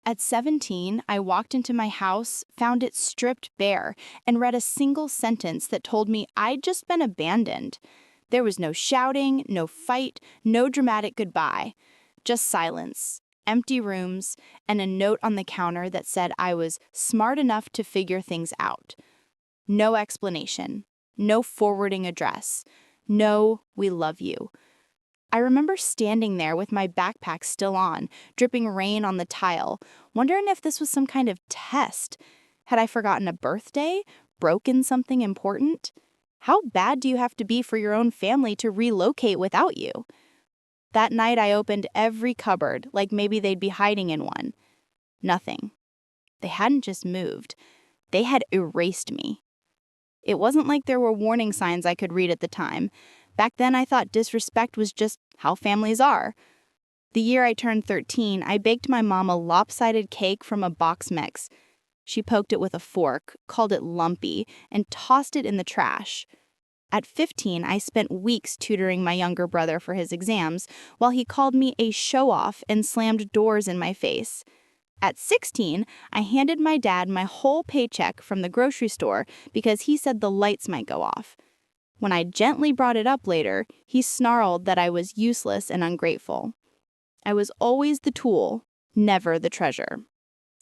At 17, I walked into my house, found it stripped bare, and read a single sentence that told me I'd just been abandoned. There was no shouting, no fight, no dramatic goodbye. Just silence, empty rooms, and a note on the counter that said I was smart enough to figure things out. No explanation, no forwarding address, no "we love you." I remember standing there with my backpack still on, dripping rain on the tile, wondering if this was some kind of test. Had I forgotten a birthday? Broken something important? How bad do you have to be for your own family to relocate without you? That night I opened every cupboard, like maybe they'd be hiding in one. Nothing. They hadn't just moved. They had erased me. It wasn't like there were warning signs I could read at the time. Back then, I thought disrespect was just how families are. The year I turned 13, I baked my mom a lopsided cake from a box mix. She poked it with a fork, called it lumpy, and tossed it in the trash. At 15, I spent weeks tutoring my younger brother for his exams, while he called me a show-off and slammed doors in my face. At 16, I handed my dad my whole paycheck from the grocery store because he said the lights might go off. When I gently brought it up later, he snarled that I was useless and ungrateful. I was always the tool, never the treasure.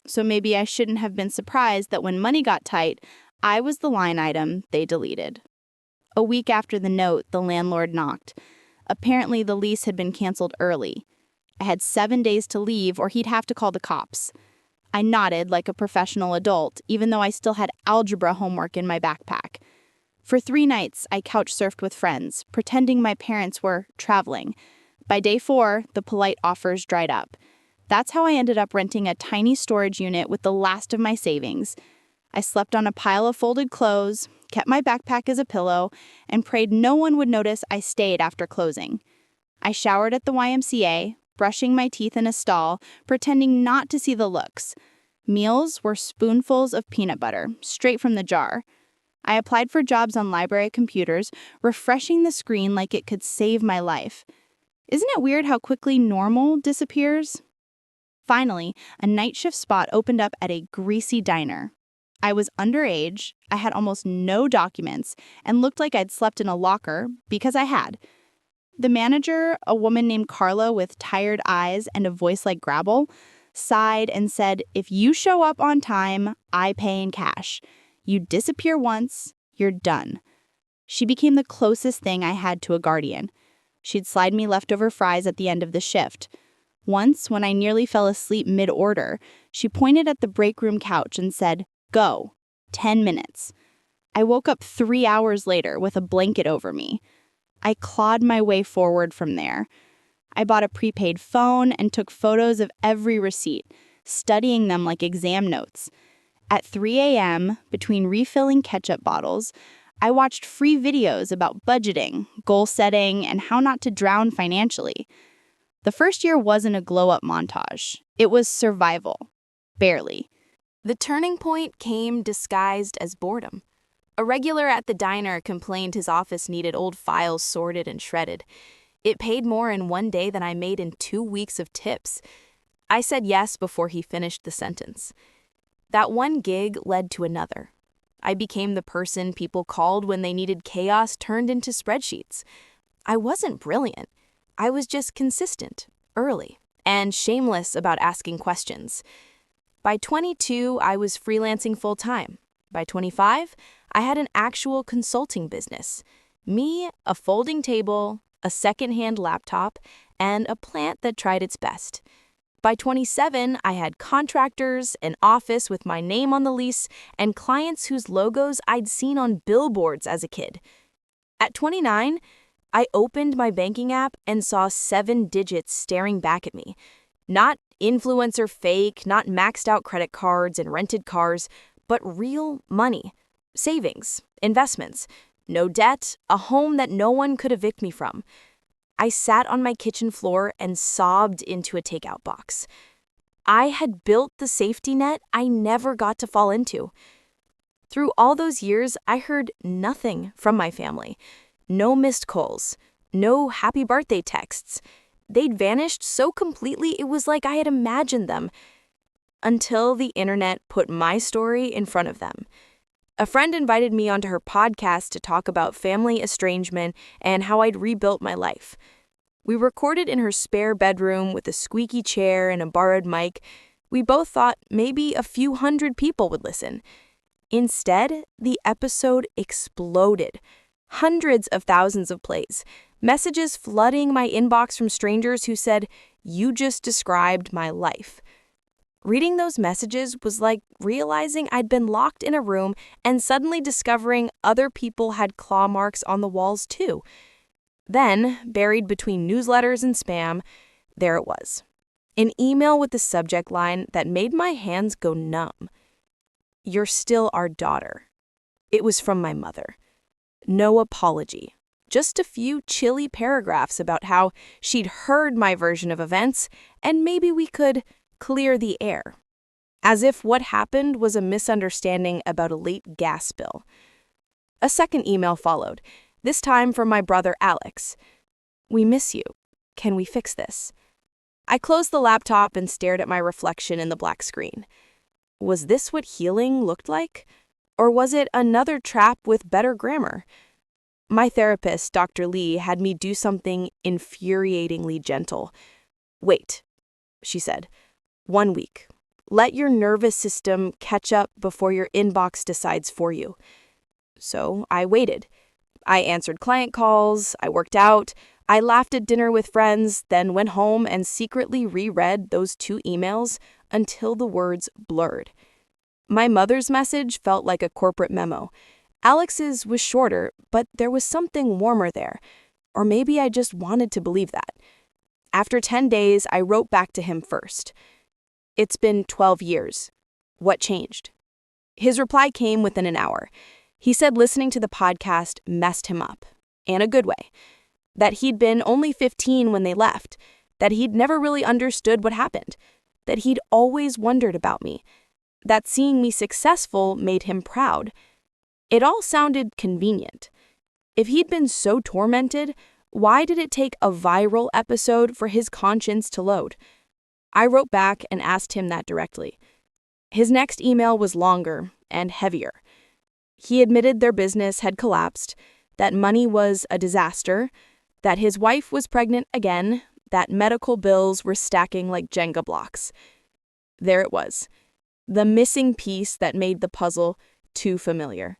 So maybe I shouldn't have been surprised that when money got tight, I was the line item they deleted. A week after the note, the landlord knocked. Apparently, the lease had been canceled early. I had 7 days to leave or he'd have to call the cops. I nodded like a professional adult, even though I still had algebra homework in my backpack. For 3 nights, I couch surfed with friends, pretending my parents were traveling. By day 4, the polite offers dried up. That's how I ended up renting a tiny storage unit with the last of my savings. I slept on a pile of folded clothes, kept my backpack as a pillow, and prayed no one would notice I stayed after closing. I showered at the YMCA, brushing my teeth in a stall, pretending not to see the looks. Meals were spoonfuls of peanut butter, straight from the jar. I applied for jobs on library computers, refreshing the screen like it could save my life. Isn't it weird how quickly normal disappears? Finally, a night shift spot opened up at a greasy diner. I was underage, I had almost no documents, and looked like I'd slept in a locker because I had. The manager, a woman named Carla with tired eyes and a voice like gravel, sighed and said, "If you show up on time, I pay in cash. You disappear once, you're done." She became the closest thing I had to a guardian. She'd slide me leftover fries at the end of the shift. Once, when I nearly fell asleep mid-order, she pointed at the break room couch and said, "Go, 10 minutes." I woke up 3 hours later with a blanket over me. I clawed my way forward from there. I bought a prepaid phone and took photos of every receipt, studying them like exam notes. At 3 a.m., between refilling ketchup bottles, I watched free videos about budgeting, goal setting, and how not to drown financially. The first year wasn't a glow-up montage. It was survival. Barely. The turning point came disguised as boredom. A regular at the diner complained his office needed old files sorted and shredded. It paid more in 1 day than I made in 2 weeks of tips. I said yes before he finished the sentence. That one gig led to another. I became the person people called when they needed chaos turned into spreadsheets. I wasn't brilliant. I was just consistent, early, and shameless about asking questions. By 22, I was freelancing full-time. By 25, I had an actual consulting business. Me, a folding table, a second-hand laptop, and a plant that tried its best. By 27, I had contractors, an office with my name on the lease, and clients whose logos I'd seen on billboards as a kid. At 29, I opened my banking app and saw 7 digits staring back at me. Not influencer fake, not maxed out credit cards and rented cars, but real money. Savings, investments, no debt, a home that no one could evict me from. I sat on my kitchen floor and sobbed into a takeout box. I had built the safety net I never got to fall into. Through all those years, I heard nothing from my family. No missed calls, no happy birthday texts. They'd vanished so completely it was like I had imagined them. until the internet put my story in front of them. A friend invited me onto her podcast to talk about family estrangement and how I'd rebuilt my life. We recorded in her spare bedroom with a squeaky chair and a borrowed mic. We both thought maybe a few hundred people would listen. Instead, the episode exploded. Hundreds of thousands of plays. Messages flooding my inbox from strangers who said, "You just described my life." Reading those messages was like realizing I'd been locked in a room and suddenly discovering other people had claw marks on the walls too. Then, buried between newsletters and spam, there it was. An email with the subject line that made my hands go numb. "You're still our daughter." It was from my mother. No apology. Just a few chilly paragraphs about how she'd heard my version of events and maybe we could clear the air. As if what happened was a misunderstanding about a late gas bill. A second email followed, this time from my brother Alex. "We miss you. Can we fix this?" I closed the laptop and stared at my reflection in the black screen. Was this what healing looked like? Or was it another trap with better grammar? My therapist, Dr. Lee, had me do something infuriatingly gentle. "Wait," she said. "1 week. Let your nervous system catch up before your inbox decides for you." So I waited. I answered client calls, I worked out, I laughed at dinner with friends, then went home and secretly reread those 2 emails until the words blurred. My mother's message felt like a corporate memo. Alex's was shorter, but there was something warmer there. Or maybe I just wanted to believe that. After 10 days, I wrote back to him first. "It's been 12 years. What changed?" His reply came within an hour. He said listening to the podcast messed him up, in a good way. That he'd been only 15 when they left, that he'd never really understood what happened, that he'd always wondered about me, that seeing me successful made him proud. It all sounded convenient. If he'd been so tormented, why did it take a viral episode for his conscience to load? I wrote back and asked him that directly. His next email was longer and heavier. He admitted their business had collapsed, that money was a disaster, that his wife was pregnant again, that medical bills were stacking like Jenga blocks. There it was, the missing piece that made the puzzle too familiar.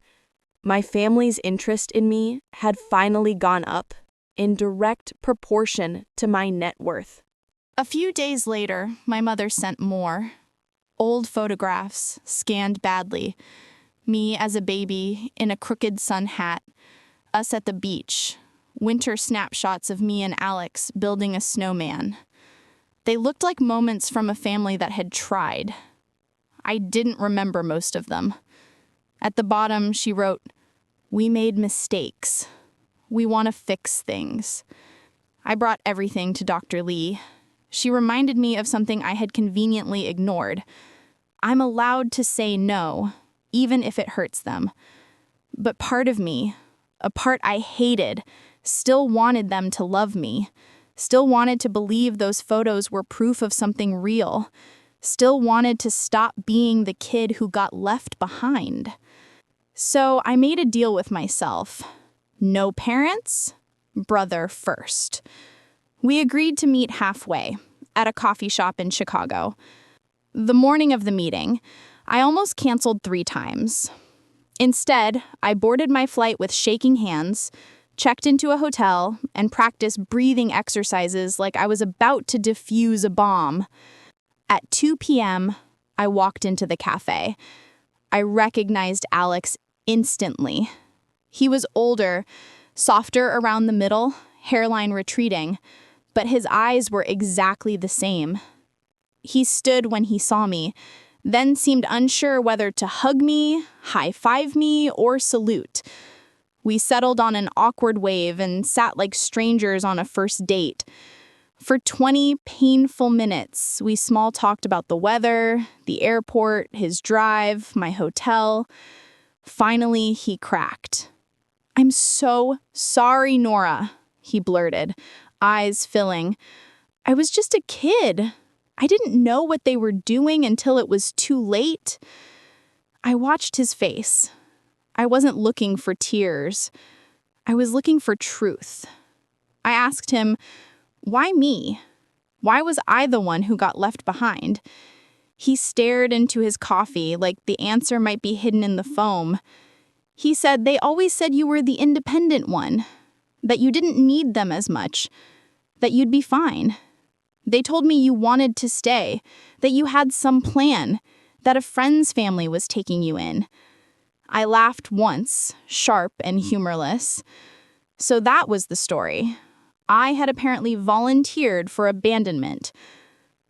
My family's interest in me had finally gone up in direct proportion to my net worth. A few days later, my mother sent more. Old photographs, scanned badly. Me as a baby in a crooked sun hat. Us at the beach. Winter snapshots of me and Alex building a snowman. They looked like moments from a family that had tried. I didn't remember most of them. At the bottom, she wrote, "We made mistakes. We want to fix things." I brought everything to Dr. Lee. She reminded me of something I had conveniently ignored. I'm allowed to say no, even if it hurts them. But part of me, a part I hated, still wanted them to love me, still wanted to believe those photos were proof of something real, still wanted to stop being the kid who got left behind. So I made a deal with myself. No parents, brother first. We agreed to meet halfway, at a coffee shop in Chicago. The morning of the meeting, I almost canceled 3 times. Instead, I boarded my flight with shaking hands, checked into a hotel, and practiced breathing exercises like I was about to defuse a bomb. At 2 p.m., I walked into the cafe. I recognized Alex instantly. He was older, softer around the middle, hairline retreating, but his eyes were exactly the same. He stood when he saw me, then seemed unsure whether to hug me, high-five me, or salute. We settled on an awkward wave and sat like strangers on a first date. For 20 painful minutes, we small-talked about the weather, the airport, his drive, my hotel. Finally, he cracked. "I'm so sorry, Nora," he blurted, eyes filling. "I was just a kid. I didn't know what they were doing until it was too late. I watched his face. I wasn't looking for tears. I was looking for truth. I asked him, why me? Why was I the one who got left behind? He stared into his coffee like the answer might be hidden in the foam. He said they always said you were the independent one, that you didn't need them as much, that you'd be fine. They told me you wanted to stay, that you had some plan, that a friend's family was taking you in. I laughed once, sharp and humorless. So that was the story. I had apparently volunteered for abandonment.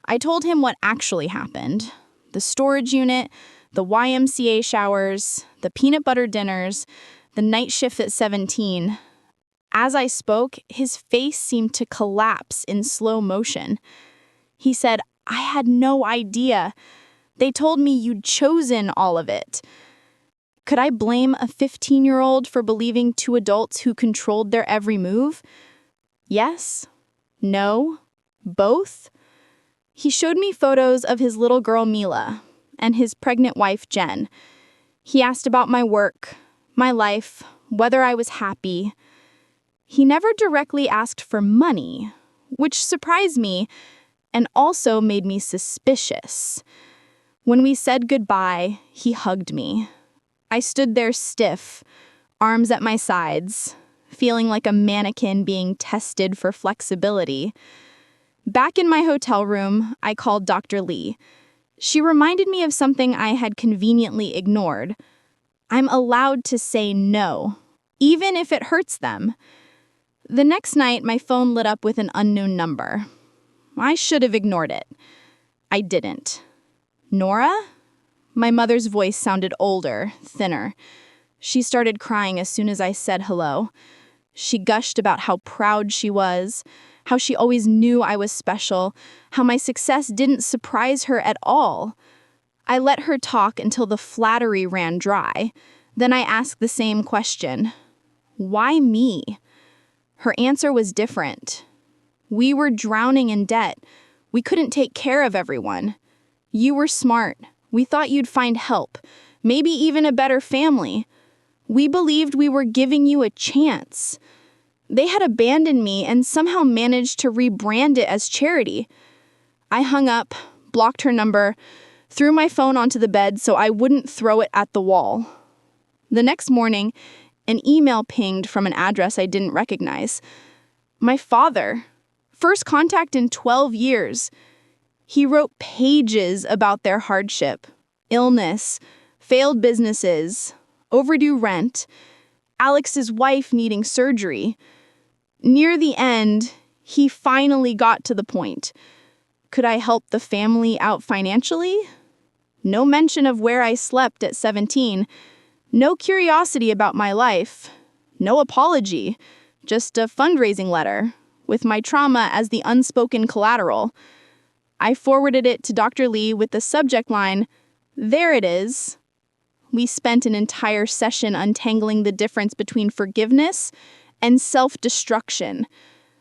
I told him what actually happened. The storage unit, the YMCA showers, the peanut butter dinners, the night shift at 17. As I spoke, his face seemed to collapse in slow motion. He said, I had no idea. They told me you'd chosen all of it. Could I blame a 15-year-old for believing two adults who controlled their every move? Yes? No? Both? He showed me photos of his little girl Mila and his pregnant wife Jen. He asked about my work, my life, whether I was happy. He never directly asked for money, which surprised me and also made me suspicious. When we said goodbye, he hugged me. I stood there stiff, arms at my sides, feeling like a mannequin being tested for flexibility. Back in my hotel room, I called Dr. Lee. She reminded me of something I had conveniently ignored. I'm allowed to say no, even if it hurts them. The next night, my phone lit up with an unknown number. I should have ignored it. I didn't. Nora? My mother's voice sounded older, thinner. She started crying as soon as I said hello. She gushed about how proud she was, how she always knew I was special, how my success didn't surprise her at all. I let her talk until the flattery ran dry. Then I asked the same question. Why me? Her answer was different. We were drowning in debt. We couldn't take care of everyone. You were smart. We thought you'd find help, maybe even a better family. We believed we were giving you a chance. They had abandoned me and somehow managed to rebrand it as charity. I hung up, blocked her number, threw my phone onto the bed so I wouldn't throw it at the wall. The next morning, an email pinged from an address I didn't recognize. My father. First contact in 12 years. He wrote pages about their hardship, illness, failed businesses, overdue rent, Alex's wife needing surgery. Near the end, he finally got to the point. Could I help the family out financially? No mention of where I slept at 17. No curiosity about my life. No apology. Just a fundraising letter, with my trauma as the unspoken collateral. I forwarded it to Dr. Lee with the subject line, "There it is." We spent an entire session untangling the difference between forgiveness and self-destruction,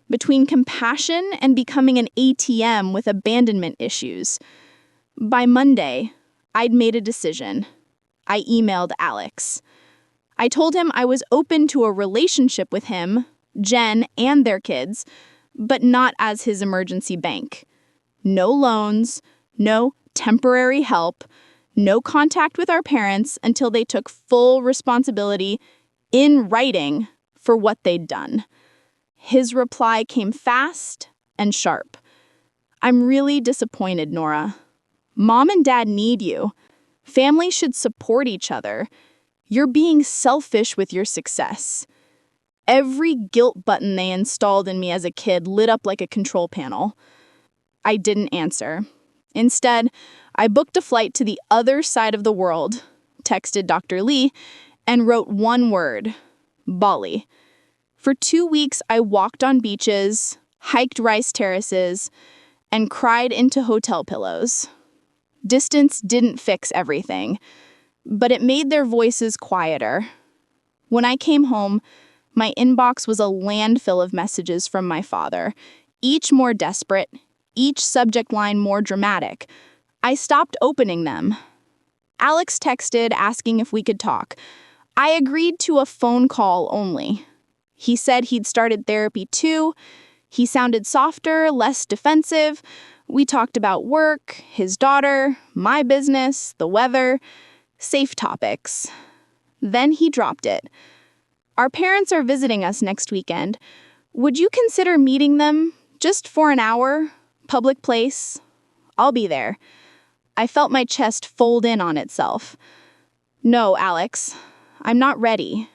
between compassion and becoming an ATM with abandonment issues. By Monday, I'd made a decision. I emailed Alex. I told him I was open to a relationship with him, Jen, and their kids, but not as his emergency bank. No loans, no temporary help, no contact with our parents until they took full responsibility in writing for what they'd done. His reply came fast and sharp. I'm really disappointed, Nora. Mom and Dad need you. Families should support each other. You're being selfish with your success. Every guilt button they installed in me as a kid lit up like a control panel. I didn't answer. Instead, I booked a flight to the other side of the world, texted Dr. Lee, and wrote one word, Bali. For 2 weeks, I walked on beaches, hiked rice terraces, and cried into hotel pillows. Distance didn't fix everything, but it made their voices quieter. When I came home, my inbox was a landfill of messages from my father, each more desperate, each subject line more dramatic. I stopped opening them. Alex texted asking if we could talk. I agreed to a phone call only. He said he'd started therapy too. He sounded softer, less defensive. We talked about work, his daughter, my business, the weather, safe topics. Then he dropped it. Our parents are visiting us next weekend. Would you consider meeting them just for an hour? Public place? I'll be there. I felt my chest fold in on itself. No, Alex, I'm not ready.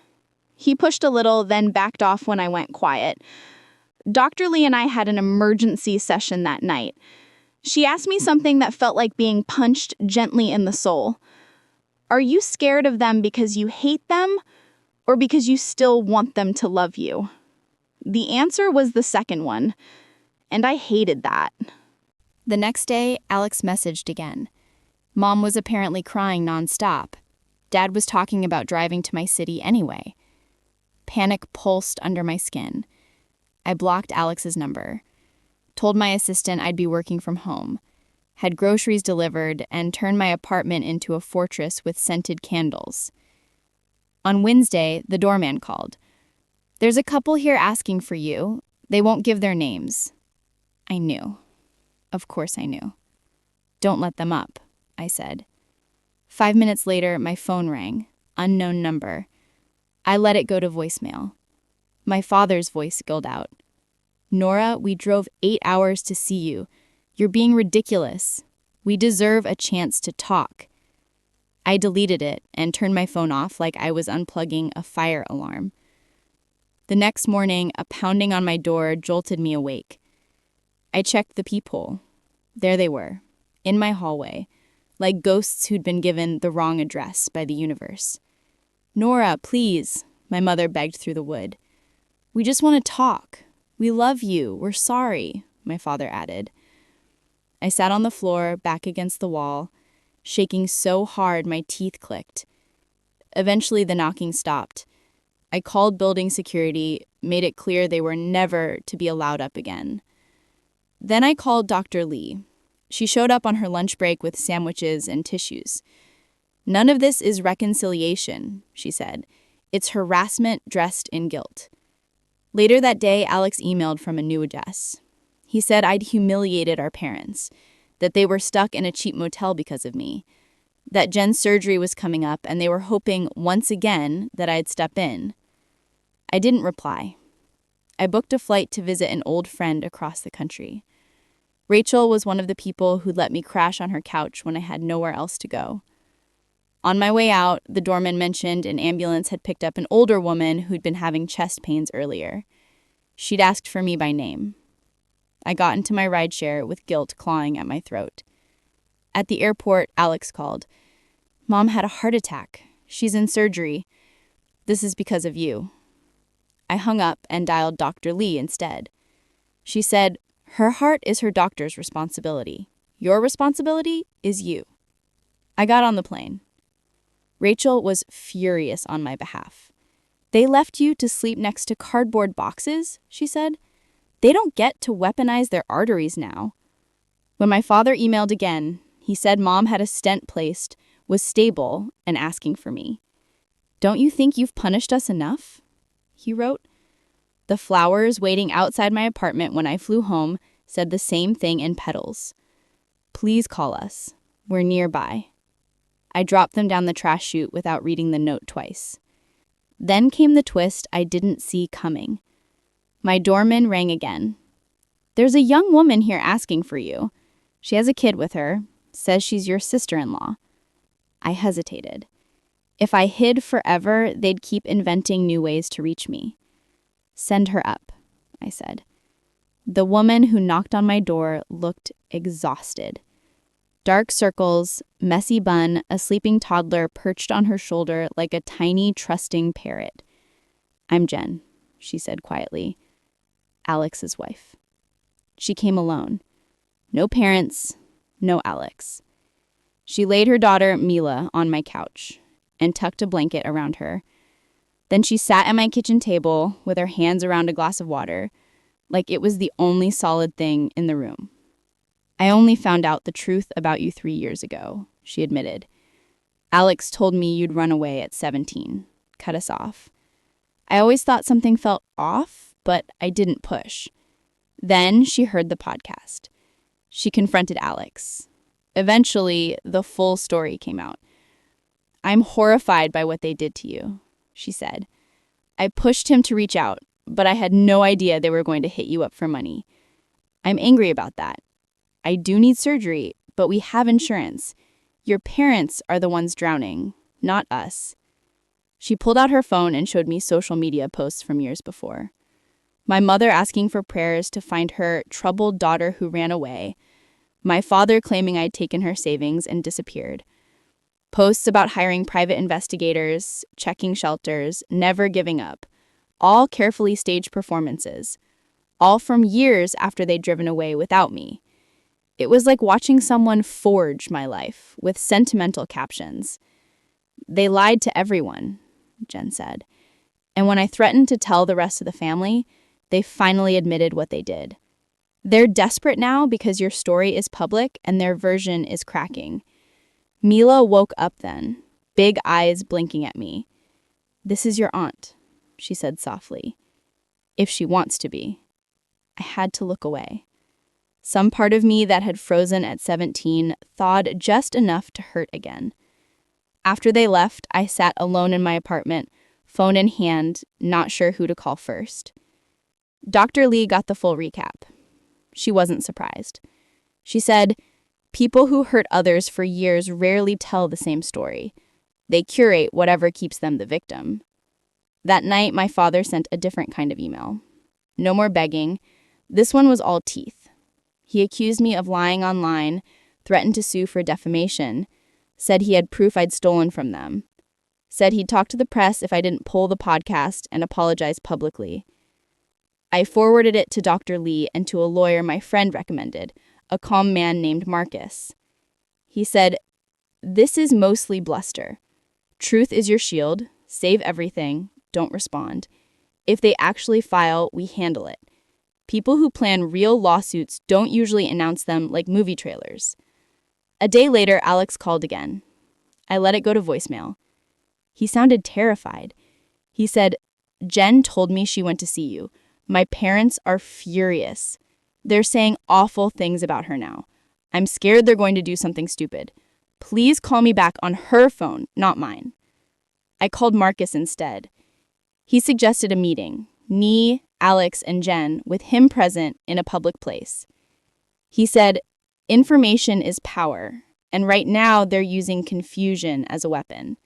He pushed a little, then backed off when I went quiet. Dr. Lee and I had an emergency session that night. She asked me something that felt like being punched gently in the soul. Are you scared of them because you hate them, or because you still want them to love you? The answer was the second one, and I hated that. The next day, Alex messaged again. Mom was apparently crying nonstop. Dad was talking about driving to my city anyway. Panic pulsed under my skin. I blocked Alex's number, told my assistant I'd be working from home, had groceries delivered, and turned my apartment into a fortress with scented candles. On Wednesday, the doorman called. There's a couple here asking for you. They won't give their names. I knew. Of course I knew. Don't let them up, I said. 5 minutes later, my phone rang. Unknown number. I let it go to voicemail. My father's voice gilled out. Nora, we drove 8 hours to see you. You're being ridiculous. We deserve a chance to talk. I deleted it and turned my phone off like I was unplugging a fire alarm. The next morning, a pounding on my door jolted me awake. I checked the peephole. There they were, in my hallway, like ghosts who'd been given the wrong address by the universe. Nora, please, my mother begged through the wood. We just want to talk. We love you. We're sorry, my father added. I sat on the floor, back against the wall, shaking so hard my teeth clicked. Eventually, the knocking stopped. I called building security, made it clear they were never to be allowed up again. Then I called Dr. Lee. She showed up on her lunch break with sandwiches and tissues. None of this is reconciliation, she said. It's harassment dressed in guilt. Later that day, Alex emailed from a new address. He said I'd humiliated our parents, that they were stuck in a cheap motel because of me, that Jen's surgery was coming up and they were hoping once again that I'd step in. I didn't reply. I booked a flight to visit an old friend across the country. Rachel was one of the people who let me crash on her couch when I had nowhere else to go. On my way out, the doorman mentioned an ambulance had picked up an older woman who'd been having chest pains earlier. She'd asked for me by name. I got into my rideshare with guilt clawing at my throat. At the airport, Alex called. Mom had a heart attack. She's in surgery. This is because of you. I hung up and dialed Dr. Lee instead. She said, her heart is her doctor's responsibility. Your responsibility is you. I got on the plane. Rachel was furious on my behalf. They left you to sleep next to cardboard boxes, she said. They don't get to weaponize their arteries now. When my father emailed again, he said Mom had a stent placed, was stable, and asking for me. Don't you think you've punished us enough? He wrote. The flowers waiting outside my apartment when I flew home said the same thing in petals. Please call us. We're nearby. I dropped them down the trash chute without reading the note twice. Then came the twist I didn't see coming. My doorman rang again. There's a young woman here asking for you. She has a kid with her, says she's your sister-in-law. I hesitated. If I hid forever, they'd keep inventing new ways to reach me. Send her up, I said. The woman who knocked on my door looked exhausted. Dark circles, messy bun, a sleeping toddler perched on her shoulder like a tiny, trusting parrot. I'm Jen, she said quietly. Alex's wife. She came alone. No parents, no Alex. She laid her daughter, Mila, on my couch and tucked a blanket around her. Then she sat at my kitchen table with her hands around a glass of water, like it was the only solid thing in the room. I only found out the truth about you 3 years ago, she admitted. Alex told me you'd run away at 17, cut us off. I always thought something felt off, but I didn't push. Then she heard the podcast. She confronted Alex. Eventually, the full story came out. I'm horrified by what they did to you, she said. I pushed him to reach out, but I had no idea they were going to hit you up for money. I'm angry about that. I do need surgery, but we have insurance. Your parents are the ones drowning, not us. She pulled out her phone and showed me social media posts from years before. My mother asking for prayers to find her troubled daughter who ran away. My father claiming I'd taken her savings and disappeared. Posts about hiring private investigators, checking shelters, never giving up. All carefully staged performances. All from years after they'd driven away without me. It was like watching someone forge my life with sentimental captions. They lied to everyone, Jen said. And when I threatened to tell the rest of the family, they finally admitted what they did. They're desperate now because your story is public and their version is cracking. Mila woke up then, big eyes blinking at me. This is your aunt, she said softly. If she wants to be. I had to look away. Some part of me that had frozen at 17 thawed just enough to hurt again. After they left, I sat alone in my apartment, phone in hand, not sure who to call first. Dr. Lee got the full recap. She wasn't surprised. She said, people who hurt others for years rarely tell the same story. They curate whatever keeps them the victim. That night, my father sent a different kind of email. No more begging. This one was all teeth. He accused me of lying online, threatened to sue for defamation, said he had proof I'd stolen from them, said he'd talk to the press if I didn't pull the podcast and apologize publicly. I forwarded it to Dr. Lee and to a lawyer my friend recommended, a calm man named Marcus. He said, this is mostly bluster. Truth is your shield. Save everything. Don't respond. If they actually file, we handle it. People who plan real lawsuits don't usually announce them like movie trailers. A day later, Alex called again. I let it go to voicemail. He sounded terrified. He said, Jen told me she went to see you. My parents are furious. They're saying awful things about her now. I'm scared they're going to do something stupid. Please call me back on her phone, not mine. I called Marcus instead. He suggested a meeting, me, Alex, and Jen, with him present in a public place. He said, information is power, and right now they're using confusion as a weapon.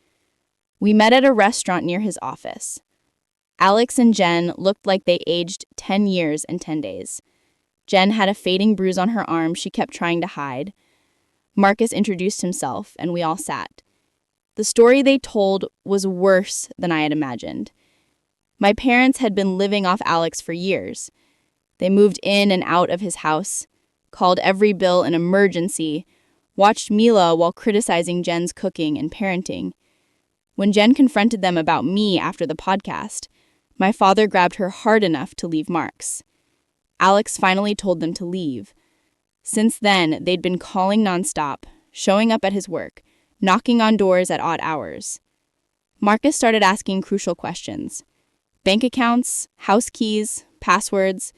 We met at a restaurant near his office. Alex and Jen looked like they aged 10 years and 10 days. Jen had a fading bruise on her arm she kept trying to hide. Marcus introduced himself, and we all sat. The story they told was worse than I had imagined. My parents had been living off Alex for years. They moved in and out of his house, called every bill an emergency, watched Mila while criticizing Jen's cooking and parenting. When Jen confronted them about me after the podcast, my father grabbed her hard enough to leave marks. Alex finally told them to leave. Since then, they'd been calling nonstop, showing up at his work, knocking on doors at odd hours. Marcus started asking crucial questions. Bank accounts, house keys, passwords.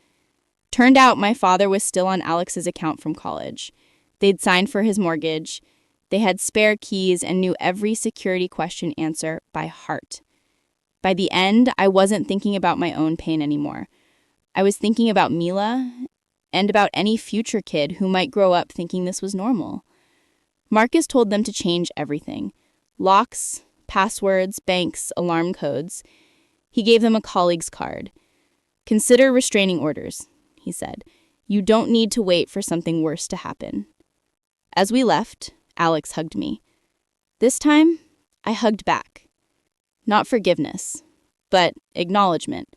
Turned out my father was still on Alex's account from college. They'd signed for his mortgage. They had spare keys and knew every security question answer by heart. By the end, I wasn't thinking about my own pain anymore. I was thinking about Mila and about any future kid who might grow up thinking this was normal. Marcus told them to change everything. Locks, passwords, banks, alarm codes. He gave them a colleague's card. Consider restraining orders, he said. You don't need to wait for something worse to happen. As we left, Alex hugged me. This time, I hugged back. Not forgiveness, but acknowledgement.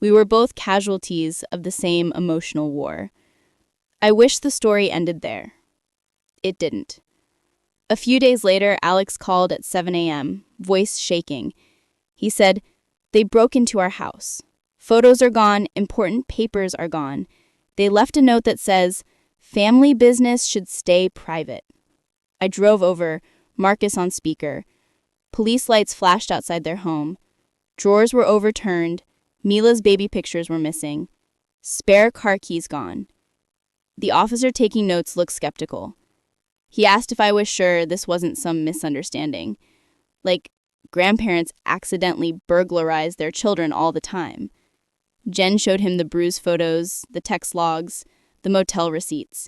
We were both casualties of the same emotional war. I wish the story ended there. It didn't. A few days later, Alex called at 7 a.m., voice shaking. He said, they broke into our house. Photos are gone, important papers are gone. They left a note that says, Family business should stay private. I drove over, Marcus on speaker. Police lights flashed outside their home. Drawers were overturned. Mila's baby pictures were missing. Spare car keys gone. The officer taking notes looked skeptical. He asked if I was sure this wasn't some misunderstanding. Like, grandparents accidentally burglarize their children all the time. Jen showed him the bruise photos, the text logs, the motel receipts.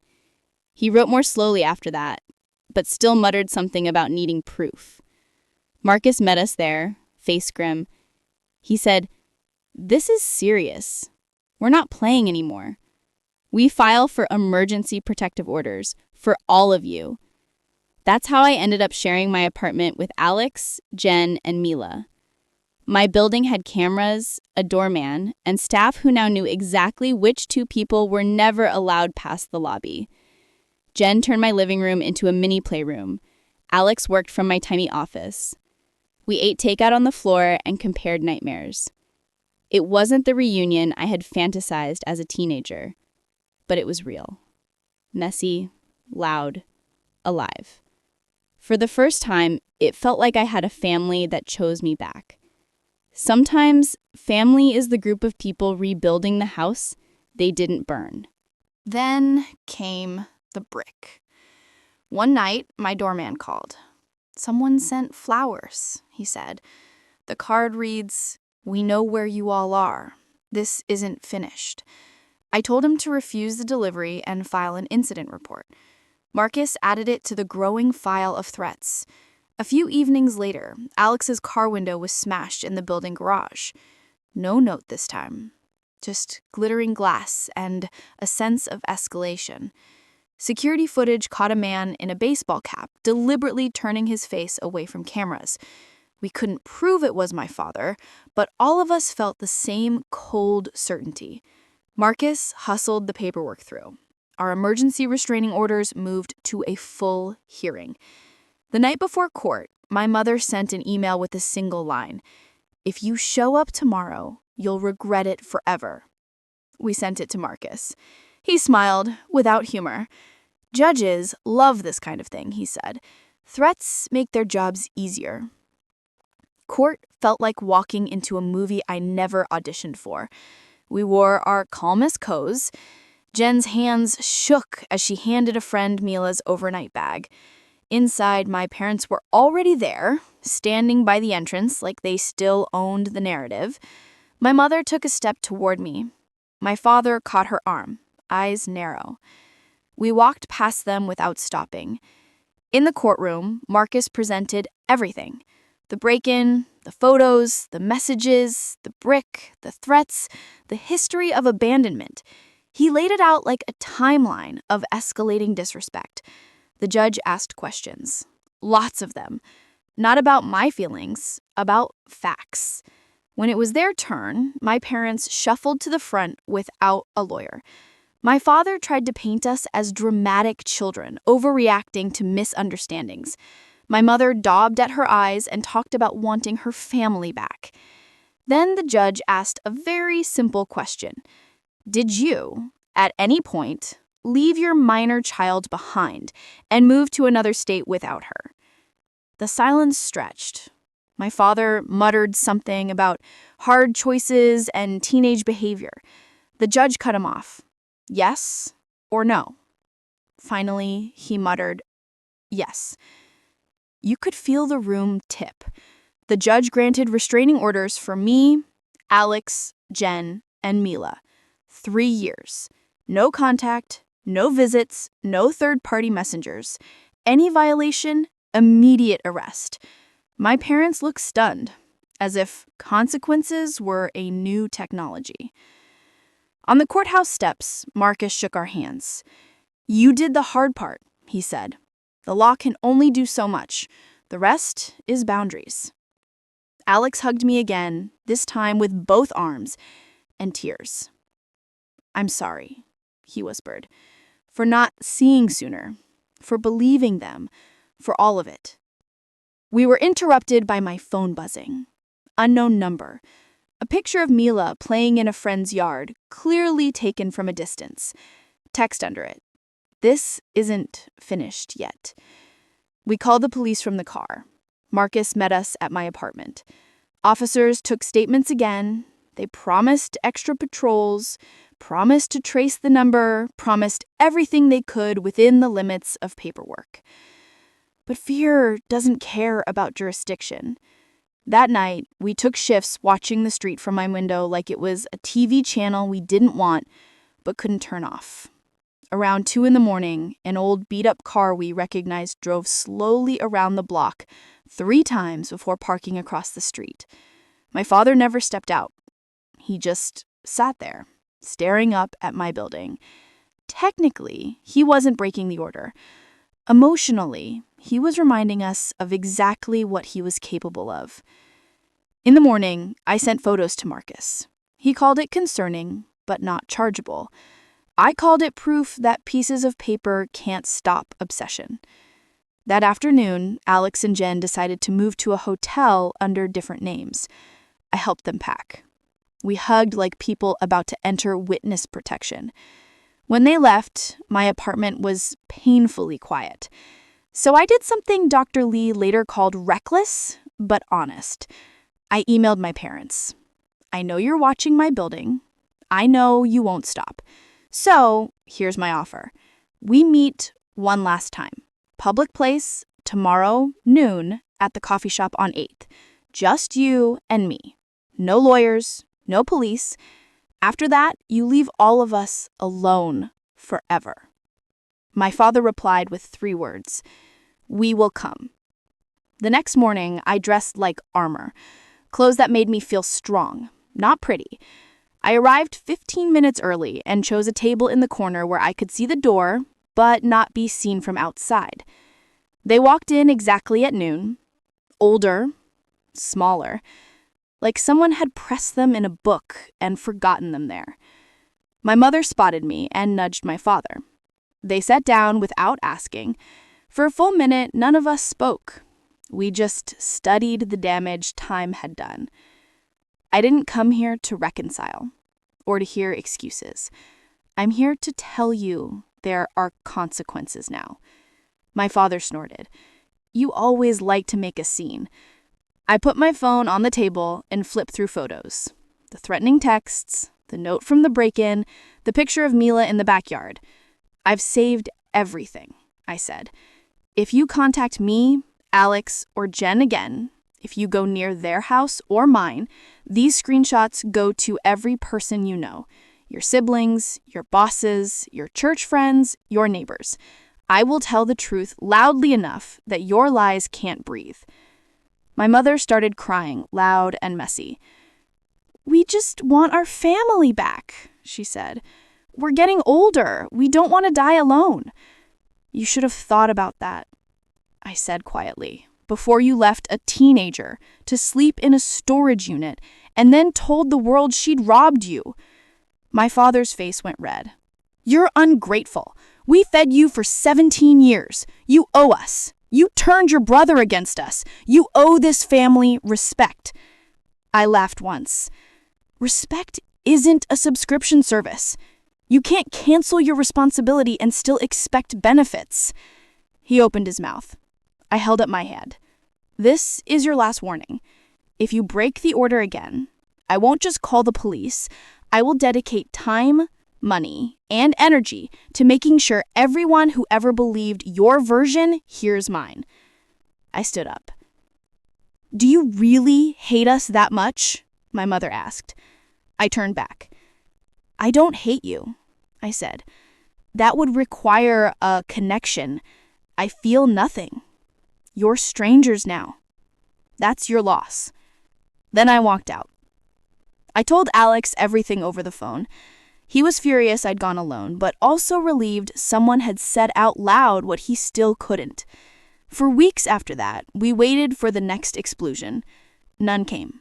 He wrote more slowly after that, but still muttered something about needing proof. Marcus met us there, face grim. He said, "This is serious. We're not playing anymore. We file for emergency protective orders for all of you." That's how I ended up sharing my apartment with Alex, Jen, and Mila. My building had cameras, a doorman, and staff who now knew exactly which two people were never allowed past the lobby. Jen turned my living room into a mini playroom. Alex worked from my tiny office. We ate takeout on the floor and compared nightmares. It wasn't the reunion I had fantasized as a teenager, but it was real. Messy, loud, alive. For the first time, it felt like I had a family that chose me back. Sometimes, family is the group of people rebuilding the house they didn't burn. Then came the brick. One night, my doorman called. "Someone sent flowers," he said. "The card reads, 'We know where you all are. This isn't finished.'" I told him to refuse the delivery and file an incident report. Marcus added it to the growing file of threats. A few evenings later, Alex's car window was smashed in the building garage. No note this time. Just glittering glass and a sense of escalation. Security footage caught a man in a baseball cap deliberately turning his face away from cameras. We couldn't prove it was my father, but all of us felt the same cold certainty. Marcus hustled the paperwork through. Our emergency restraining orders moved to a full hearing. The night before court, my mother sent an email with a single line: "If you show up tomorrow, you'll regret it forever." We sent it to Marcus. He smiled, without humor. "Judges love this kind of thing," he said. "Threats make their jobs easier." Court felt like walking into a movie I never auditioned for. We wore our calmest coats. Jen's hands shook as she handed a friend Mila's overnight bag. Inside, my parents were already there, standing by the entrance like they still owned the narrative. My mother took a step toward me. My father caught her arm, eyes narrow. We walked past them without stopping. In the courtroom, Marcus presented everything: the break-in, the photos, the messages, the brick, the threats, the history of abandonment. He laid it out like a timeline of escalating disrespect. The judge asked questions, lots of them, not about my feelings, about facts. When it was their turn, my parents shuffled to the front without a lawyer. My father tried to paint us as dramatic children, overreacting to misunderstandings. My mother daubed at her eyes and talked about wanting her family back. Then the judge asked a very simple question. Did you, at any point, leave your minor child behind and move to another state without her? The silence stretched. My father muttered something about hard choices and teenage behavior. The judge cut him off. Yes or no? Finally, he muttered, yes. You could feel the room tip. The judge granted restraining orders for me, Alex, Jen, and Mila. 3 years. No contact, no visits, no third-party messengers. Any violation, immediate arrest. My parents looked stunned, as if consequences were a new technology. On the courthouse steps, Marcus shook our hands. You did the hard part, he said. The law can only do so much. The rest is boundaries. Alex hugged me again, this time with both arms and tears. I'm sorry, he whispered, for not seeing sooner, for believing them, for all of it. We were interrupted by my phone buzzing. Unknown number. A picture of Mila playing in a friend's yard, clearly taken from a distance. Text under it. this isn't finished yet. We called the police from the car. Marcus met us at my apartment. Officers took statements again. They promised extra patrols, promised to trace the number, promised everything they could within the limits of paperwork. But fear doesn't care about jurisdiction. That night, we took shifts watching the street from my window like it was a TV channel we didn't want but couldn't turn off. Around 2 a.m, an old beat-up car we recognized drove slowly around the block 3 times before parking across the street. My father never stepped out. He just sat there, staring up at my building. Technically, he wasn't breaking the order. Emotionally, he was reminding us of exactly what he was capable of. In the morning, I sent photos to Marcus. He called it concerning, but not chargeable. I called it proof that pieces of paper can't stop obsession. That afternoon, Alex and Jen decided to move to a hotel under different names. I helped them pack. We hugged like people about to enter witness protection. When they left, my apartment was painfully quiet. So I did something Dr. Lee later called reckless, but honest. I emailed my parents. I know you're watching my building. I know you won't stop. So here's my offer. We meet one last time. Public place, tomorrow, noon, at the coffee shop on 8th. Just you and me. No lawyers, no police. After that, you leave all of us alone forever. My father replied with 3 words. We will come. The next morning, I dressed like armor. Clothes that made me feel strong, not pretty. I arrived 15 minutes early and chose a table in the corner where I could see the door, but not be seen from outside. They walked in exactly at noon. Older, smaller, like someone had pressed them in a book and forgotten them there. My mother spotted me and nudged my father. They sat down without asking. For a full minute, none of us spoke. We just studied the damage time had done. I didn't come here to reconcile or to hear excuses. I'm here to tell you there are consequences now. My father snorted. You always like to make a scene. I put my phone on the table and flipped through photos. The threatening texts, the note from the break-in, the picture of Mila in the backyard. I've saved everything, I said. If you contact me, Alex, or Jen again, if you go near their house or mine, these screenshots go to every person you know. Your siblings, your bosses, your church friends, your neighbors. I will tell the truth loudly enough that your lies can't breathe. My mother started crying, loud and messy. We just want our family back, she said. We're getting older. We don't want to die alone. You should have thought about that, I said quietly, before you left a teenager to sleep in a storage unit and then told the world she'd robbed you. My father's face went red. You're ungrateful. We fed you for 17 years. You owe us. You turned your brother against us. You owe this family respect. I laughed once. Respect isn't a subscription service. You can't cancel your responsibility and still expect benefits. He opened his mouth. I held up my hand. This is your last warning. If you break the order again, I won't just call the police. I will dedicate time, money, and energy to making sure everyone who ever believed your version hears mine. I stood up. Do you really hate us that much? My mother asked. I turned back. I don't hate you, I said. That would require a connection. I feel nothing. You're strangers now. That's your loss. Then I walked out. I told Alex everything over the phone. He was furious I'd gone alone, but also relieved someone had said out loud what he still couldn't. For weeks after that, we waited for the next explosion. None came.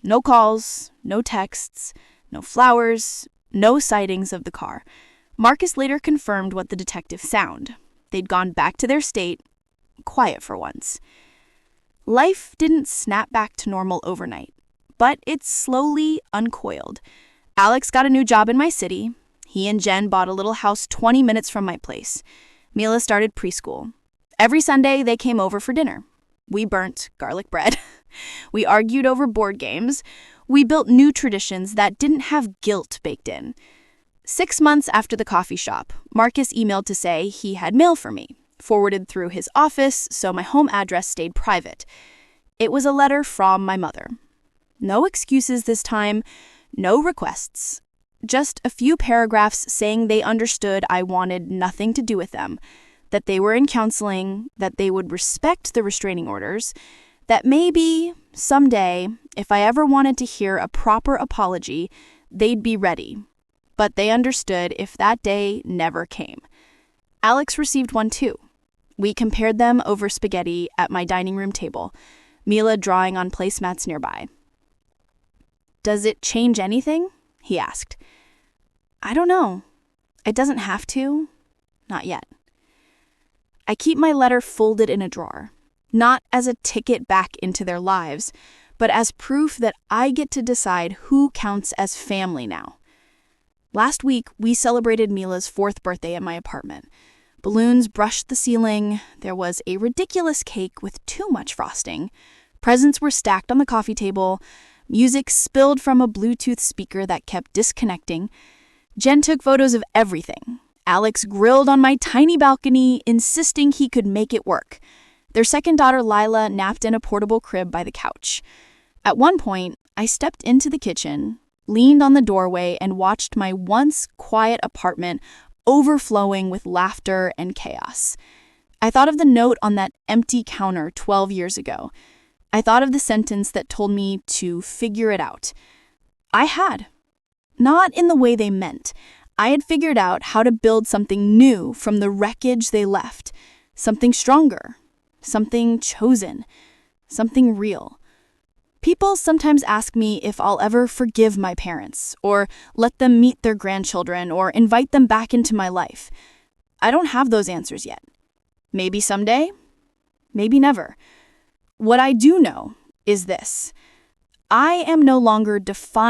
No calls, no texts, no flowers, no sightings of the car. Marcus later confirmed what the detectives found. They'd gone back to their state, quiet for once. Life didn't snap back to normal overnight, but it slowly uncoiled. Alex got a new job in my city. He and Jen bought a little house 20 minutes from my place. Mila started preschool. Every Sunday, they came over for dinner. We burnt garlic bread. We argued over board games. We built new traditions that didn't have guilt baked in. 6 months after the coffee shop, Marcus emailed to say he had mail for me, forwarded through his office, so my home address stayed private. It was a letter from my mother. No excuses this time, no requests. Just a few paragraphs saying they understood I wanted nothing to do with them, that they were in counseling, that they would respect the restraining orders, that maybe, someday, if I ever wanted to hear a proper apology, they'd be ready. But they understood if that day never came. Alex received one too. We compared them over spaghetti at my dining room table, Mila drawing on placemats nearby. "Does it change anything?" he asked. "I don't know. It doesn't have to. Not yet." I keep my letter folded in a drawer, not as a ticket back into their lives, but as proof that I get to decide who counts as family now. Last week, we celebrated Mila's 4th birthday at my apartment. Balloons brushed the ceiling. There was a ridiculous cake with too much frosting. Presents were stacked on the coffee table. Music spilled from a Bluetooth speaker that kept disconnecting. Jen took photos of everything. Alex grilled on my tiny balcony, insisting he could make it work. Their second daughter, Lila, napped in a portable crib by the couch. At one point, I stepped into the kitchen, leaned on the doorway, and watched my once quiet apartment overflowing with laughter and chaos. I thought of the note on that empty counter 12 years ago. I thought of the sentence that told me to figure it out. I had. Not in the way they meant. I had figured out how to build something new from the wreckage they left. Something stronger. Something chosen. Something real. People sometimes ask me if I'll ever forgive my parents, or let them meet their grandchildren, or invite them back into my life. I don't have those answers yet. Maybe someday. Maybe never. What I do know is this. I am no longer defined